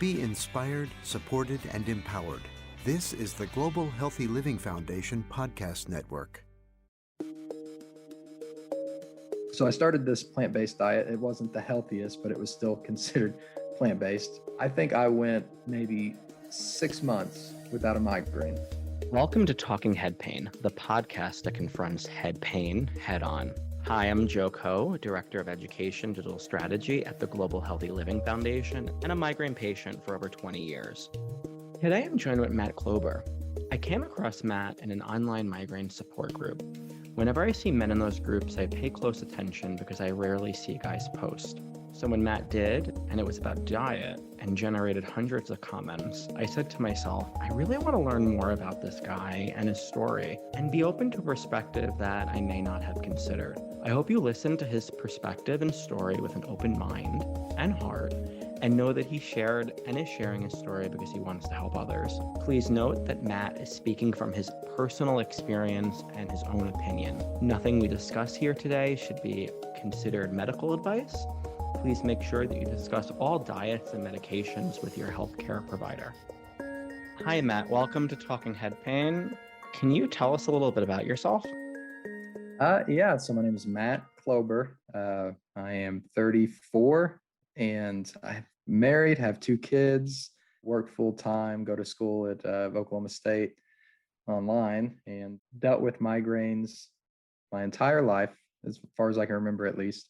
Be inspired, supported, and empowered. This is the Global Healthy Living Foundation podcast network. So I started this plant-based diet. It wasn't the healthiest, but it was still considered plant-based. I think I went maybe 6 months without a migraine. Welcome to Talking Head Pain, the podcast that confronts head pain head on. Hi, I'm Joe Coe, Director of Education Digital Strategy at the Global Healthy Living Foundation and a migraine patient for over 20 years. Today I'm joined with Matt Kloiber. I came across Matt in an online migraine support group. Whenever I see men in those groups, I pay close attention because I rarely see guys post. So when Matt did, and it was about diet and generated hundreds of comments, I said to myself, I really want to learn more about this guy and his story and be open to a perspective that I may not have considered. I hope you listen to his perspective and story with an open mind and heart and know that he shared and is sharing his story because he wants to help others. Please note that Matt is speaking from his personal experience and his own opinion. Nothing we discuss here today should be considered medical advice. Please make sure that you discuss all diets and medications with your healthcare provider. Hi, Matt. Welcome to Talking Head Pain. Can you tell us a little bit about yourself? So my name is Matt Kloiber. I am 34 and I'm married, have 2 kids, work full time, go to school at Oklahoma State online, and dealt with migraines my entire life, as far as I can remember at least,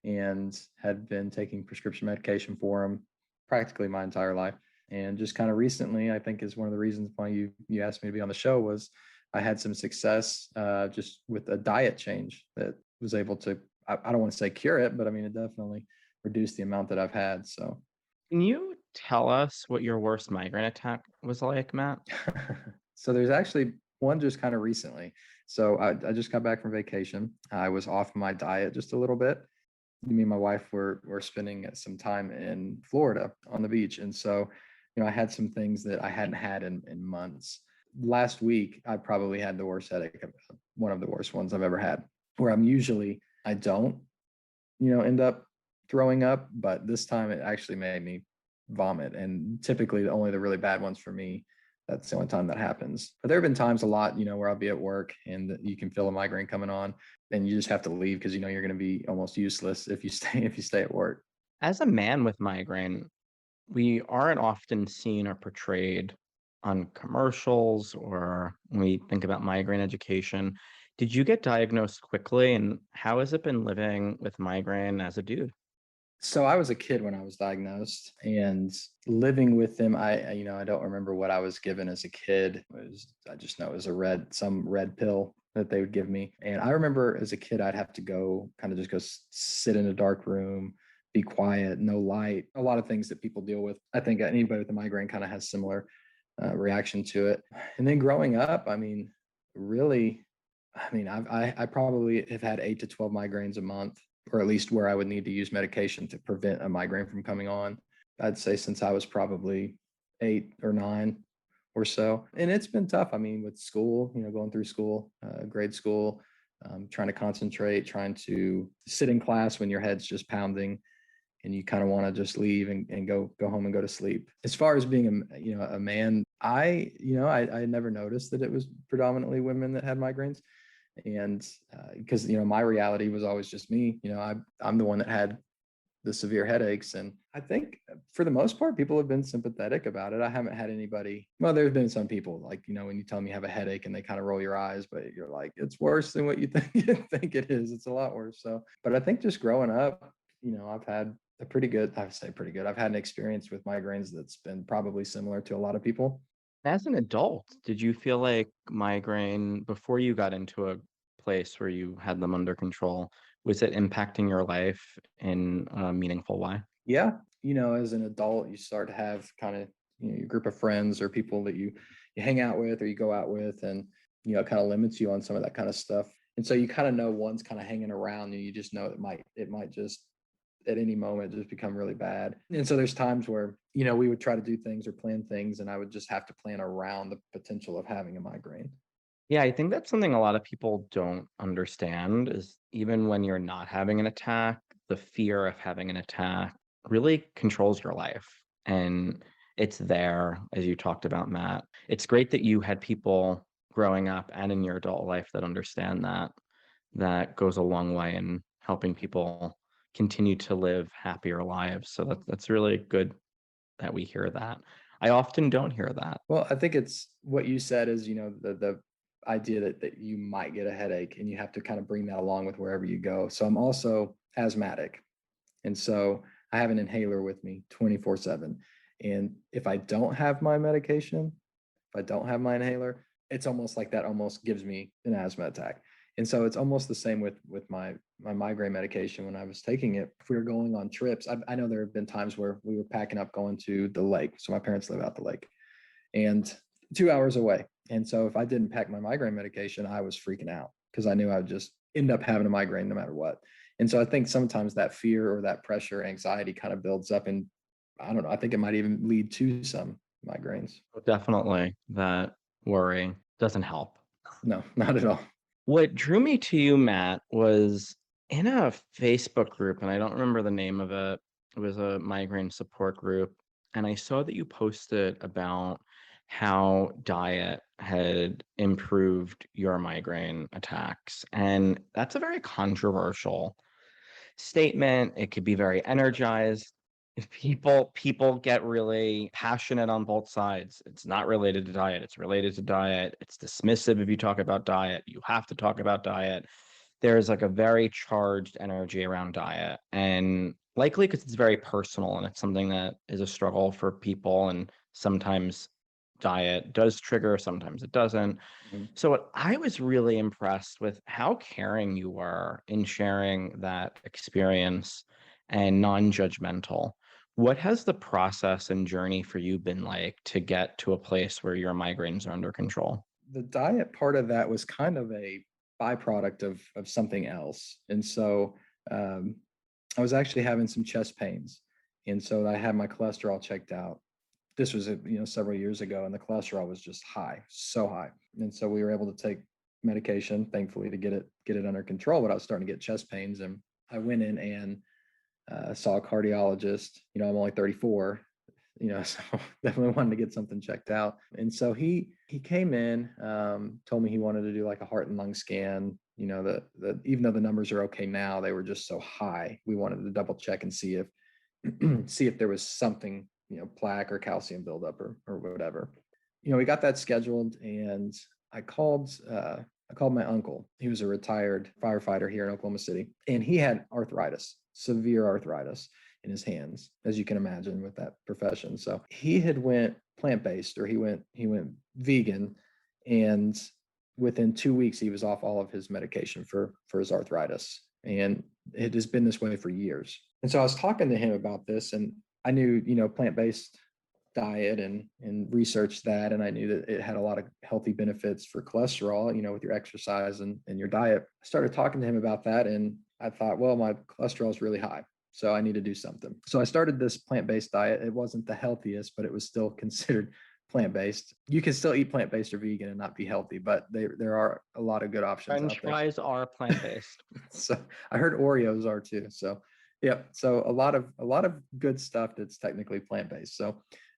and had been taking prescription medication for them practically my entire life. And just kind of recently, I think is one of the reasons why you asked me to be on the show, was I had some success just with a diet change that was able to, I don't want to say cure it, but I mean, it definitely reduced the amount that I've had. So Can you tell us what your worst migraine attack was like, Matt? So there's actually one just kind of recently. So I just got back from vacation. I was off my diet just a little bit. Me and my wife were spending some time in Florida on the beach. And so, I had some things that I hadn't had in months. Last week, I probably had the worst headache, one of the worst ones I've ever had, where I don't, end up throwing up, but this time it actually made me vomit. And typically only the really bad ones for me, that's the only time that happens. But there have been times a lot, where I'll be at work and you can feel a migraine coming on and you just have to leave because you're going to be almost useless if you stay at work. As a man with migraine, we aren't often seen or portrayed on commercials or when we think about migraine education. Did you get diagnosed quickly, and how has it been living with migraine as a dude? So I was a kid when I was diagnosed, and living with them, I don't remember what I was given as a kid. I just know it was some red pill that they would give me. And I remember as a kid, I'd have to go sit in a dark room, be quiet, no light, a lot of things that people deal with. I think anybody with a migraine kind of has similar reaction to it. And then growing up, I probably have had 8 to 12 migraines a month, or at least where I would need to use medication to prevent a migraine from coming on. I'd say since I was probably 8 or 9 or so. And it's been tough. With school, going through school, grade school, trying to concentrate, trying to sit in class when your head's just pounding and you kind of want to just leave and go home and go to sleep. As far as being a man, I never noticed that it was predominantly women that had migraines. And because, my reality was always just me, I'm the one that had the severe headaches. And I think for the most part, people have been sympathetic about it. I haven't had anybody, well, there's been some people like, when you tell them you have a headache and they kind of roll your eyes, but you're like, it's worse than what you think it is. It's a lot worse. So, but I think just growing up, I've had I've had an experience with migraines that's been probably similar to a lot of people. As an adult, did you feel like migraine, before you got into a place where you had them under control, was it impacting your life in a meaningful way? Yeah. As an adult, you start to have kind of, your group of friends or people that you hang out with or you go out with, and, it kind of limits you on some of that kind of stuff. And so you kind of know one's kind of hanging around and you just know it might just at any moment just become really bad. And so there's times where, we would try to do things or plan things and I would just have to plan around the potential of having a migraine. Yeah, I think that's something a lot of people don't understand is even when you're not having an attack, the fear of having an attack really controls your life. And it's there, as you talked about, Matt. It's great that you had people growing up and in your adult life that understand that. That goes a long way in helping people continue to live happier lives. So that's really good that we hear that. I often don't hear that. Well, I think it's what you said is, the idea that you might get a headache and you have to kind of bring that along with wherever you go. So I'm also asthmatic. And so I have an inhaler with me 24/7. And if I don't have my medication, if I don't have my inhaler, it's almost like that almost gives me an asthma attack. And so it's almost the same with my migraine medication when I was taking it. If we were going on trips, I know there have been times where we were packing up going to the lake. So my parents live out the lake and 2 hours away. And so if I didn't pack my migraine medication, I was freaking out because I knew I would just end up having a migraine no matter what. And so I think sometimes that fear or that pressure, anxiety kind of builds up. And I don't know, I think it might even lead to some migraines. Definitely, that worry doesn't help. No, not at all. What drew me to you, Matt, was in a Facebook group, and I don't remember the name of it. It was a migraine support group. And I saw that you posted about how diet had improved your migraine attacks. And that's a very controversial statement. It could be very energized. If people get really passionate on both sides. It's not related to diet. It's related to diet. It's dismissive if you talk about diet. You have to talk about diet. There's like a very charged energy around diet, and likely because it's very personal and it's something that is a struggle for people. And sometimes diet does trigger, sometimes it doesn't. Mhm. So I was really impressed with how caring you were in sharing that experience and non-judgmental. What has the process and journey for you been like to get to a place where your migraines are under control? The diet part of that was kind of a byproduct of something else. And so um, I was actually having some chest pains. And so I had my cholesterol checked out. This was several years ago, and the cholesterol was just high, so high. And so we were able to take medication, thankfully, to get it under control. But I was starting to get chest pains, and I went in and saw a cardiologist. I'm only 34, so definitely wanted to get something checked out. And so he came in, told me he wanted to do like a heart and lung scan. The even though the numbers are okay now, they were just so high. We wanted to double check and see if see if there was something, plaque or calcium buildup or whatever. We got that scheduled, and I called my uncle. He was a retired firefighter here in Oklahoma City, and he had arthritis, severe arthritis in his hands, as you can imagine with that profession. So he had went plant-based, or he went vegan, and within 2 weeks he was off all of his medication for his arthritis. And it has been this way for years. And so I was talking to him about this, and I knew, plant-based diet and researched that. And I knew that it had a lot of healthy benefits for cholesterol, with your exercise and your diet. I started talking to him about that, and I thought, well, my cholesterol is really high, so I need to do something. So I started this plant-based diet. It wasn't the healthiest, but it was still considered plant-based. You can still eat plant-based or vegan and not be healthy, but there are a lot of good options French out there. fries are plant-based. So I heard Oreos are too. So yeah, so a lot of good stuff that's technically plant-based. So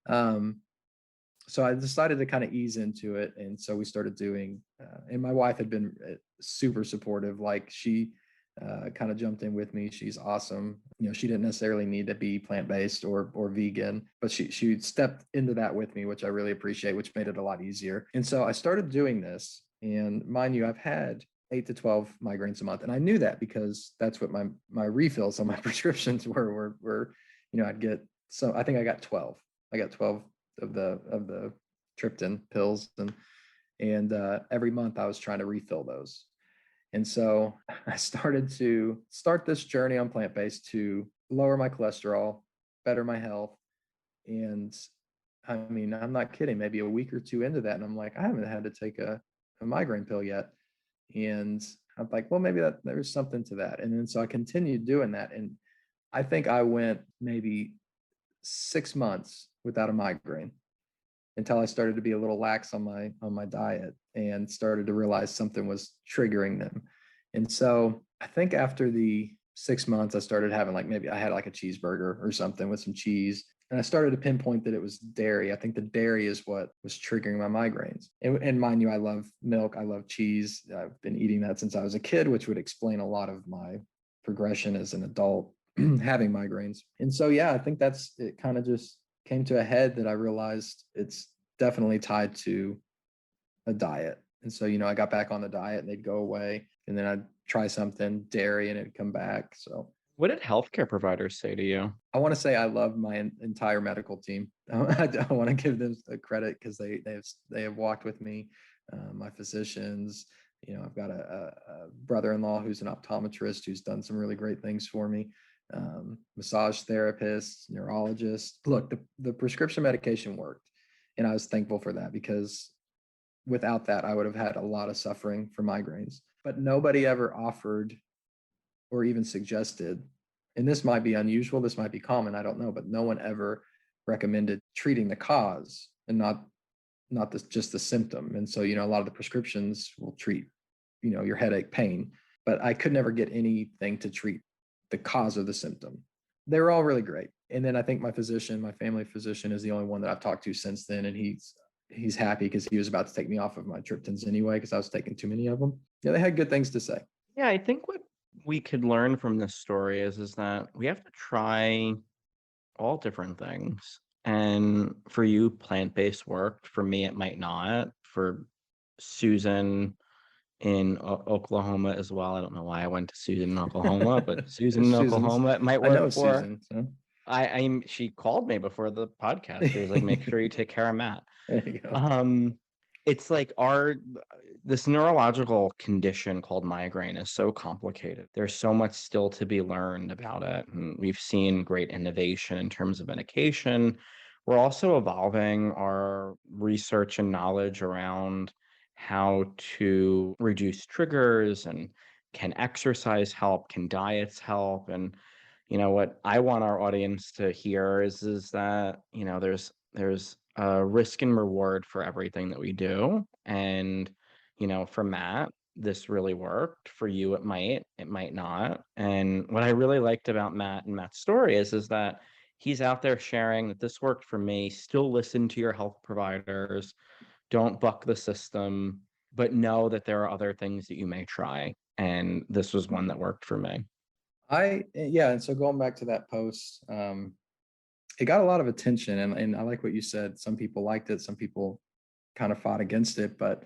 I decided to kind of ease into it, and so we started doing. And my wife had been super supportive. Like she kind of jumped in with me. She's awesome. She didn't necessarily need to be plant-based or vegan, but she stepped into that with me, which I really appreciate, which made it a lot easier. And so I started doing this, and mind you, I've had 8 to 12 migraines a month, and I knew that because that's what my refills on my prescriptions were. I'd get, so I think I got 12. I got 12 of the triptan pills, and every month I was trying to refill those. And so I started to start this journey on plant-based to lower my cholesterol, better my health. And I mean, I'm not kidding, maybe a week or two into that, and I'm like, I haven't had to take a migraine pill yet. And I'm like, well, maybe there's something to that. And then so I continued doing that. And I think I went maybe 6 months without a migraine until I started to be a little lax on my diet and started to realize something was triggering them. And so I think after the 6 months, I started having maybe I had like a cheeseburger or something with some cheese. And I started to pinpoint that it was dairy. I think the dairy is what was triggering my migraines. And mind you, I love milk. I love cheese. I've been eating that since I was a kid, which would explain a lot of my progression as an adult having migraines. And so, yeah, I think it kind of just came to a head that I realized it's definitely tied to a diet. And so, I got back on the diet and they'd go away. And then I'd try something, dairy, and it'd come back. So What did healthcare providers say to you? I want to say I love my entire medical team. I want to give them the credit because they have walked with me. My physicians, I've got a brother-in-law who's an optometrist who's done some really great things for me. Massage therapists, neurologists. Look, the prescription medication worked, and I was thankful for that because without that, I would have had a lot of suffering from migraines. But nobody ever offered or even suggested, and this might be unusual, this might be common, I don't know, but no one ever recommended treating the cause and not just the symptom. And so, a lot of the prescriptions will treat, your headache pain, but I could never get anything to treat the cause of the symptom. They were all really great. And then I think my family physician is the only one that I've talked to since then. And he's happy because he was about to take me off of my triptans anyway, because I was taking too many of them. Yeah, they had good things to say. Yeah, I think what we could learn from this story is that we have to try all different things. And for you, plant-based worked. For me, it might not. For Susan in Oklahoma as well. I don't know why I went to Susan in Oklahoma, but Susan in Oklahoma, it might I know work for. Susan. So. She called me before the podcast. She was like, make sure you take care of Matt. There you go. It's like this neurological condition called migraine is so complicated. There's so much still to be learned about it. And we've seen great innovation in terms of medication. We're also evolving our research and knowledge around how to reduce triggers, and can exercise help, can diets help. And what I want our audience to hear is that there's a risk and reward for everything that we do. And for Matt, this really worked. For you, it might not. And what I really liked about Matt and Matt's story is that he's out there sharing that this worked for me. Still listen to your health providers. Don't buck the system, but know that there are other things that you may try. And this was one that worked for me. And so going back to that post, it got a lot of attention, and I like what you said. Some people liked it, some people kind of fought against it, but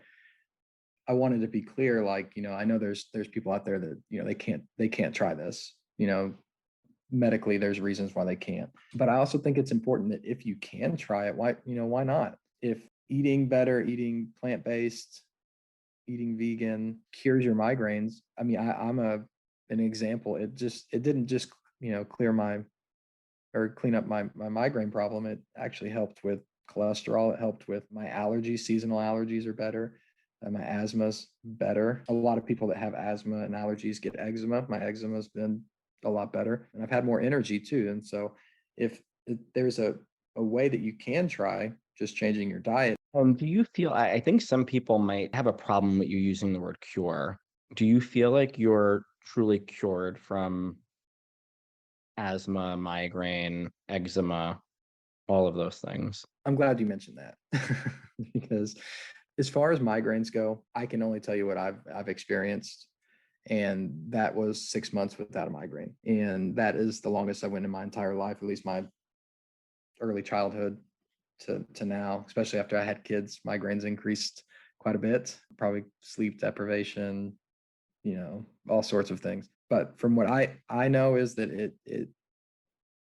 I wanted to be clear, like, I know there's people out there that, they can't try this, medically, there's reasons why they can't. But I also think it's important that if you can try it, why not? If eating better, eating plant-based, eating vegan cures your migraines, I mean, I'm an example. It didn't just, clean up my migraine problem. It actually helped with cholesterol. It helped with my allergies. Seasonal allergies are better. My asthma's better. A lot of people that have asthma and allergies get eczema. My eczema's been a lot better, and I've had more energy too. And so if there's a way that you can try just changing your diet. Do you feel, I think some people might have a problem with you using the word cure. Do you feel like you're truly cured from asthma, migraine, eczema, all of those things? I'm glad you mentioned that because as far as migraines go, I can only tell you what I've experienced. And that was 6 months without a migraine. And that is the longest I went in my entire life, at least my early childhood to now, especially after I had kids. Migraines increased quite a bit, probably sleep deprivation, all sorts of things. But from what I know is that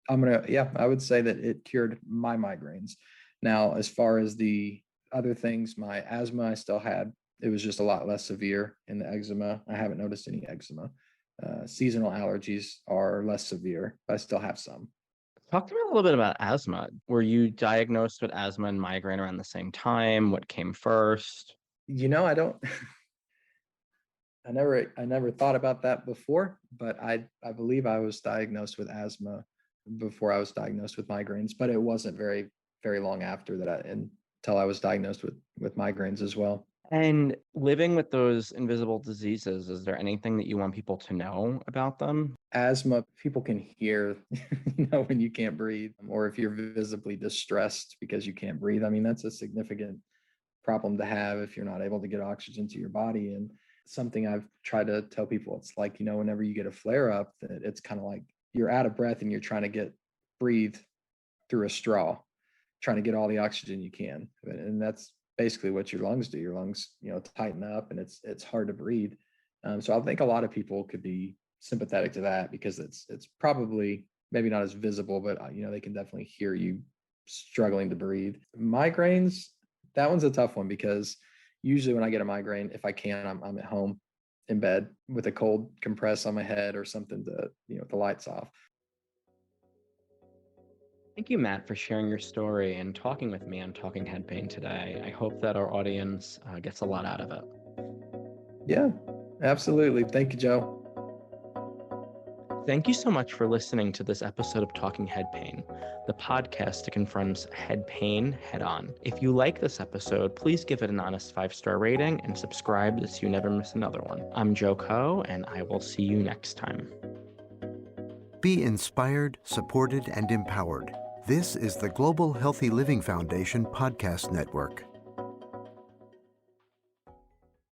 I would say that it cured my migraines. Now, as far as the other things, my asthma, I still had, it was just a lot less severe. In the eczema, I haven't noticed any eczema. Seasonal allergies are less severe, but I still have some. Talk to me a little bit about asthma. Were you diagnosed with asthma and migraine around the same time? What came first? I don't, I never thought about that before, but I believe I was diagnosed with asthma before I was diagnosed with migraines, but it wasn't very, very long after that until I was diagnosed with migraines as well. And living with those invisible diseases, is there anything that you want people to know about them? Asthma, people can hear, when you can't breathe, or if you're visibly distressed because you can't breathe. I mean, that's a significant problem to have if you're not able to get oxygen to your body. And something I've tried to tell people, it's like, whenever you get a flare up, that it's kind of like you're out of breath and you're trying to breathe through a straw, trying to get all the oxygen you can. And that's basically what your lungs do. Your lungs, tighten up and it's hard to breathe. So I think a lot of people could be sympathetic to that because it's probably maybe not as visible, but they can definitely hear you struggling to breathe. Migraines, that one's a tough one because usually when I get a migraine, if I can, I'm at home in bed with a cold compress on my head or something to, with the lights off. Thank you, Matt, for sharing your story and talking with me on Talking Head Pain today. I hope that our audience gets a lot out of it. Yeah, absolutely. Thank you, Joe. Thank you so much for listening to this episode of Talking Head Pain, the podcast that confronts head pain head on. If you like this episode, please give it an honest 5-star rating and subscribe so you never miss another one. I'm Joe Coe, and I will see you next time. Be inspired, supported, and empowered. This is the Global Healthy Living Foundation podcast network.